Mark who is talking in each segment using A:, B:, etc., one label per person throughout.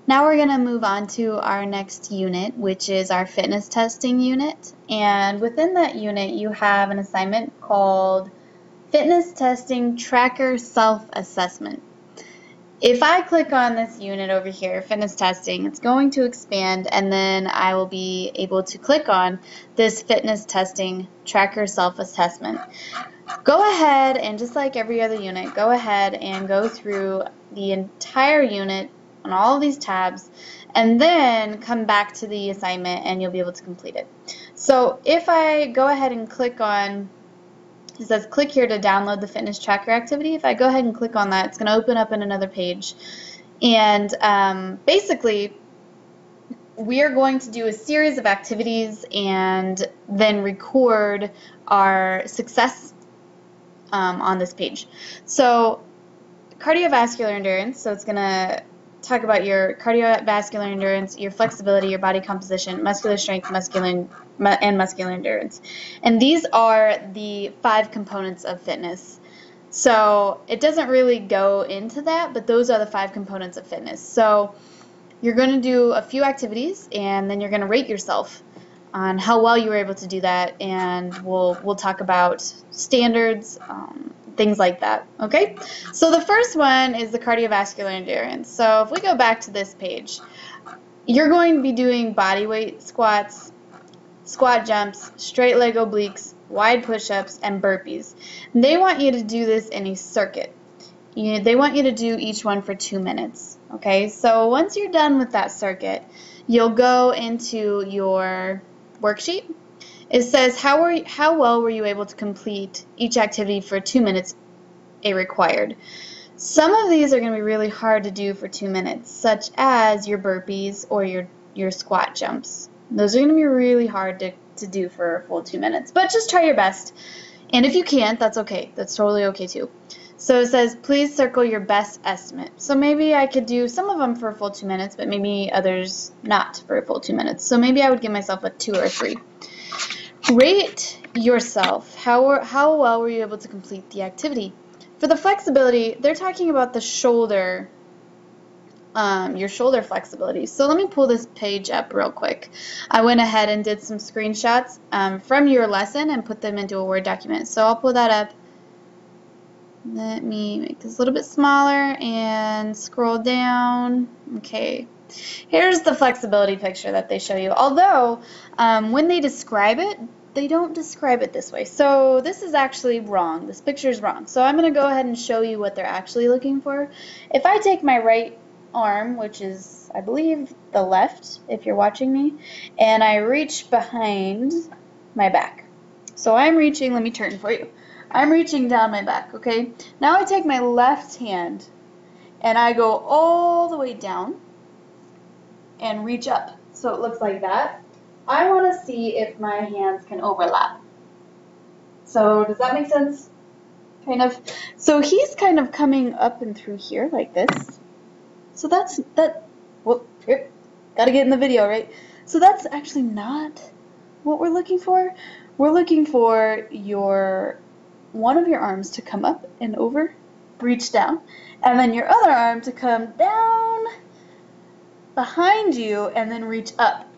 A: Now we're going to move on to our next unit, which is our fitness testing unit. And within that unit, you have an assignment called Fitness Testing Tracker Self-Assessment. If I click on this unit over here, fitness testing, it's going to expand, and then I will be able to click on this fitness testing tracker self-assessment. Go ahead and, just like every other unit, go ahead and go through the entire unit on all of these tabs, and then come back to the assignment and you'll be able to complete it. So if I go ahead and click on, it says click here to download the fitness tracker activity. If I go ahead and click on that, it's going to open up in another page. And basically, we are going to do a series of activities and then record our success on this page. So cardiovascular endurance, so it's going to talk about your cardiovascular endurance, your flexibility, your body composition, muscular strength, and muscular endurance. And these are the 5 components of fitness. So it doesn't really go into that, but those are the 5 components of fitness. So you're going to do a few activities, and then you're going to rate yourself on how well you were able to do that, and we'll talk about standards, things like that. Okay, so the first one is the cardiovascular endurance. So if we go back to this page, you're going to be doing body weight squats, squat jumps, straight leg obliques, wide push-ups, and burpees. And they want you to do this in a circuit. They want you to do each one for 2 minutes. Okay, so once you're done with that circuit, you'll go into your worksheet. It says how well were you able to complete each activity for 2 minutes it required. Some of these are going to be really hard to do for 2 minutes, such as your burpees or your squat jumps. Those are going to be really hard to do for a full 2 minutes, but just try your best. And if you can't, that's okay. That's totally okay too. So it says, please circle your best estimate. So maybe I could do some of them for a full 2 minutes, but maybe others not for a full 2 minutes. So maybe I would give myself a 2 or 3. Rate yourself. How well were you able to complete the activity? For the flexibility, they're talking about the shoulder, your shoulder flexibility. So let me pull this page up real quick. I went ahead and did some screenshots from your lesson and put them into a Word document. So I'll pull that up. Let me make this a little bit smaller and scroll down. Okay. Here's the flexibility picture that they show you. Although, when they describe it, they don't describe it this way. So this is actually wrong. This picture is wrong. So I'm going to go ahead and show you what they're actually looking for. If I take my right arm, which is, I believe, the left, if you're watching me, and I reach behind my back. So I'm reaching, let me turn for you. I'm reaching down my back, okay? Now I take my left hand and I go all the way down and reach up. So it looks like that. I want to see if my hands can overlap. So does that make sense? Kind of. So he's kind of coming up and through here like this. So that's that. Whoop, here. Gotta get in the video, right? So that's actually not what we're looking for. We're looking for one of your arms to come up and over, reach down, and then your other arm to come down behind you and then reach up.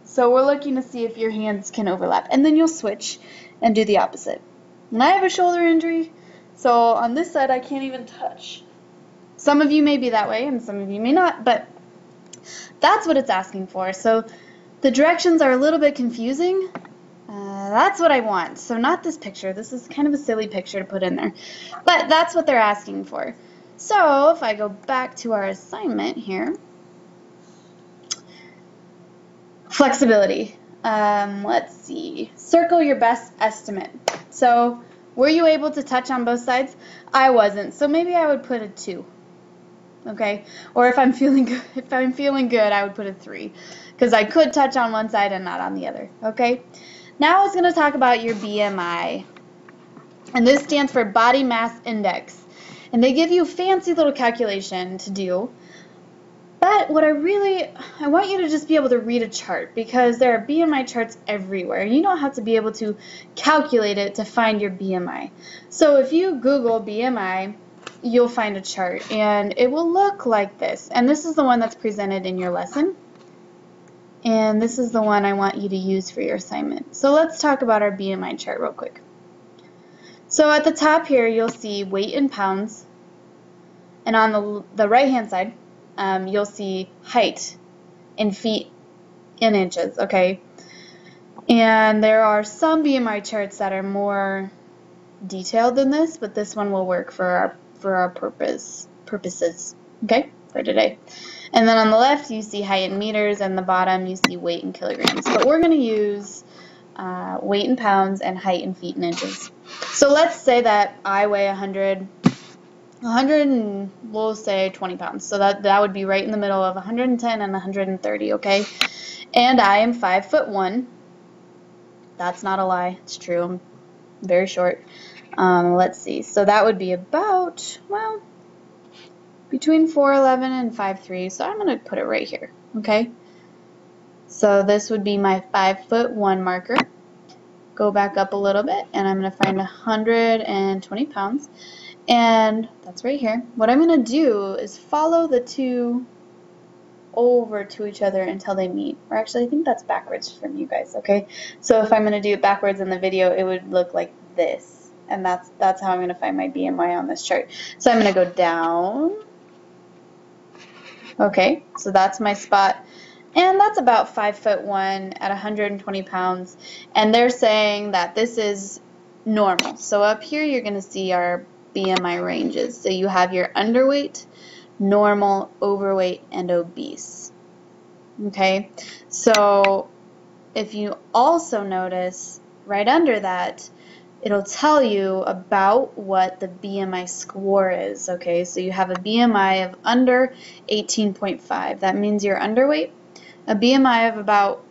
A: So we're looking to see if your hands can overlap, and then you'll switch and do the opposite. And I have a shoulder injury, so on this side I can't even touch. Some of you may be that way and some of you may not, but that's what it's asking for. So the directions are a little bit confusing. That's what I want. So not this picture. This is kind of a silly picture to put in there. But that's what they're asking for. So if I go back to our assignment here, flexibility. Let's see. Circle your best estimate. So were you able to touch on both sides? I wasn't. So maybe I would put a 2. Okay? Or if I'm feeling good, I would put a 3. Because I could touch on one side and not on the other. Okay? Now I was going to talk about your BMI, and this stands for Body Mass Index, and they give you a fancy little calculation to do, but what I want you to just be able to read a chart, because there are BMI charts everywhere. You don't have to be able to calculate it to find your BMI. So if you Google BMI, you'll find a chart, and it will look like this. And this is the one that's presented in your lesson. And this is the one I want you to use for your assignment. So let's talk about our BMI chart real quick. So at the top here, you'll see weight in pounds. And on the right-hand side, you'll see height in feet in inches, okay? And there are some BMI charts that are more detailed than this, but this one will work for our purposes, okay, for today. And then on the left, you see height in meters, and the bottom, you see weight in kilograms. But we're going to use weight in pounds and height in feet and inches. So let's say that I weigh 100 and we'll say 20 pounds. So that would be right in the middle of 110 and 130, okay? And I am 5'1". That's not a lie. It's true. I'm very short. Let's see. So that would be about, well, between 4'11 and 5'3". So I'm going to put it right here, okay? So this would be my 5'1" marker. Go back up a little bit, and I'm going to find 120 pounds. And that's right here. What I'm going to do is follow the two over to each other until they meet. Or actually, I think that's backwards from you guys, okay? So if I'm going to do it backwards in the video, it would look like this. And that's how I'm going to find my BMI on this chart. So I'm going to go down. Okay, so that's my spot. And that's about 5'1" at 120 pounds. And they're saying that this is normal. So up here, you're going to see our BMI ranges. So you have your underweight, normal, overweight, and obese. Okay, so if you also notice right under that, it'll tell you about what the BMI score is. Okay, so you have a BMI of under 18.5. That means you're underweight. A BMI of about,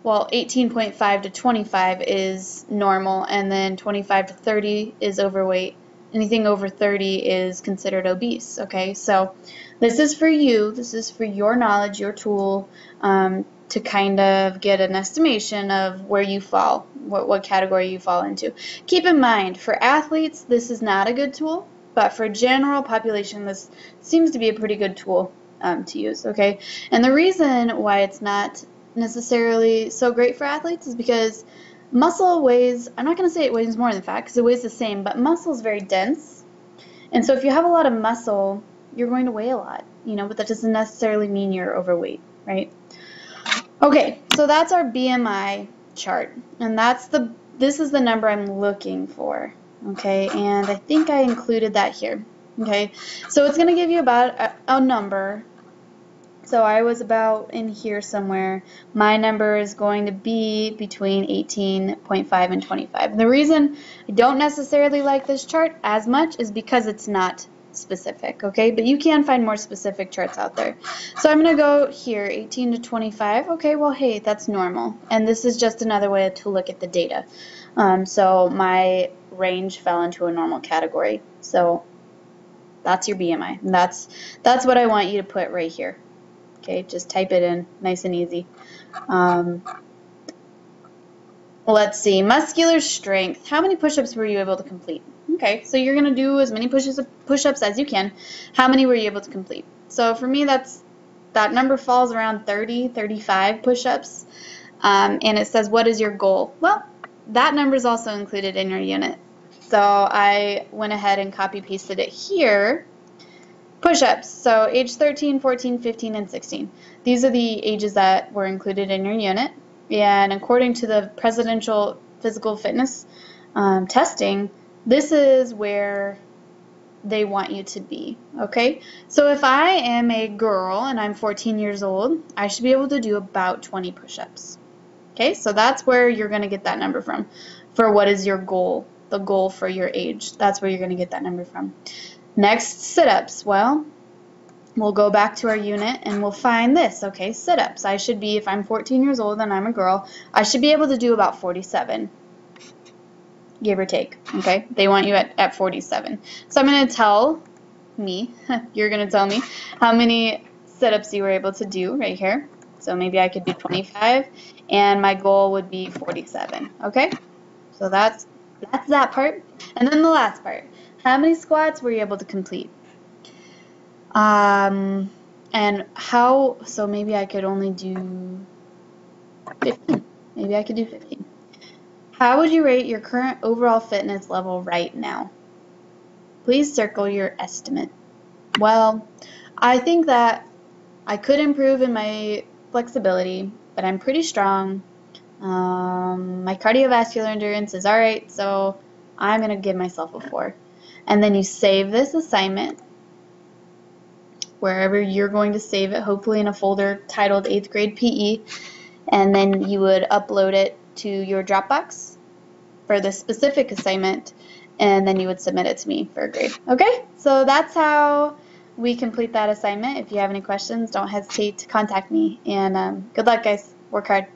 A: well, 18.5 to 25 is normal, and then 25 to 30 is overweight. Anything over 30 is considered obese, okay? So this is for you. This is for your knowledge, your tool, to kind of get an estimation of where you fall, what category you fall into. Keep in mind, for athletes, this is not a good tool, but for general population, this seems to be a pretty good tool to use, okay? And the reason why it's not necessarily so great for athletes is because muscle weighs, I'm not going to say it weighs more than fat because it weighs the same, but muscle is very dense. And so if you have a lot of muscle, you're going to weigh a lot, you know, but that doesn't necessarily mean you're overweight, right? Okay, so that's our BMI chart. And this is the number I'm looking for, okay? And I think I included that here, okay? So it's going to give you about a number. So I was about in here somewhere. My number is going to be between 18.5 and 25. The reason I don't necessarily like this chart as much is because it's not specific, okay? But you can find more specific charts out there. So I'm going to go here, 18 to 25. Okay, well, hey, that's normal. And this is just another way to look at the data. So my range fell into a normal category. So that's your BMI. And that's what I want you to put right here. Okay, just type it in, nice and easy. Let's see, muscular strength. How many push-ups were you able to complete? Okay, so you're going to do as many push-ups as you can. How many were you able to complete? So for me, that number falls around 30, 35 push-ups. And it says, what is your goal? Well, that number is also included in your unit. So I went ahead and copy-pasted it here. Push-ups, so age 13, 14, 15, and 16. These are the ages that were included in your unit. And according to the Presidential Physical Fitness testing, this is where they want you to be, okay? So if I am a girl and I'm 14 years old, I should be able to do about 20 push-ups. Okay, so that's where you're going to get that number from. For what is your goal, the goal for your age. That's where you're going to get that number from. Next, sit-ups. Well, we'll go back to our unit and we'll find this, okay, sit-ups. I should be, if I'm 14 years old and I'm a girl, I should be able to do about 47, give or take, okay? They want you at 47. So I'm going to tell me, you're going to tell me how many sit-ups you were able to do right here. So maybe I could do 25, and my goal would be 47, okay? So that's that part. And then the last part. How many squats were you able to complete? And how, so maybe I could only do 15. Maybe I could do 15. How would you rate your current overall fitness level right now? Please circle your estimate. Well, I think that I could improve in my flexibility, but I'm pretty strong. My cardiovascular endurance is alright, so I'm going to give myself a 4. And then you save this assignment wherever you're going to save it, hopefully in a folder titled 8th grade PE, and then you would upload it to your Dropbox for the specific assignment, and then you would submit it to me for a grade. Okay, so that's how we complete that assignment. If you have any questions, don't hesitate to contact me, and good luck, guys. Work hard.